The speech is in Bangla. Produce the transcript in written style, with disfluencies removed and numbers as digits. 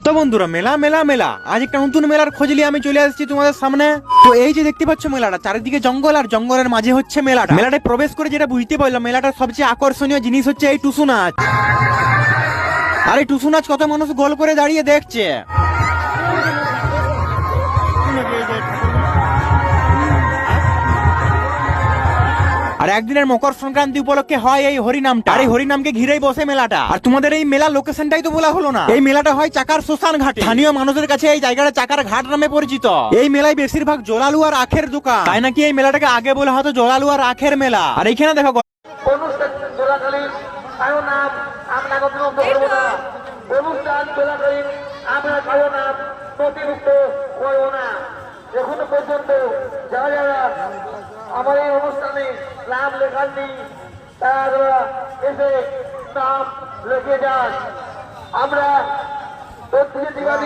তো বন্ধুরা মেলা মেলা মেলা আজ একটা নতুন মেলার খোঁজ নিয়ে আমি চলে আসছি তোমাদের সামনে। তো এই যে দেখতে পাচ্ছ মেলাটা, চারিদিকে জঙ্গল আর জঙ্গলের মাঝে হচ্ছে মেলাটা। মেলাটায় প্রবেশ করে যেটা বুঝতে পারলাম, মেলাটার সবচেয়ে আকর্ষণীয় জিনিস হচ্ছে এই টুসু নাচ। আর এই টুসু নাচ কত মানুষ গোল করে দাঁড়িয়ে দেখছে। আর একদিনের মকর সংক্রান্তি উপলক্ষে হয় এই হরিনামটা, আর এই হরিনামকে ঘিরেই বসে মেলাটা। আর তোমাদের এই মেলার লোকেশনটাই তো বলা হলো না। এই মেলাটা হয় চাকার শ্মশান ঘাটে। স্থানীয় মানুষের কাছে এই জায়গাটা চাকার ঘাট নামে পরিচিত। এই মেলায় বেশিরভাগ জলালু আর আখের দোকান, তাই নাকি এই মেলাটাকে আগে বলা হতো জলালু আর আখের মেলা। আর এইখানে দেখো অনুষ্ঠান চলাকালীন কারো নাম আমরা নথিভুক্ত করবো না। অনুষ্ঠান চলাকালীন আমরা কারো নাম নথিভুক্ত করবো না। এখনো পর্যন্ত যারা যারা আমার এই অনুষ্ঠানে নাম লেখাননি তারা এসে নাম লিখে যান। আমরা প্রত্যেকে দিবানি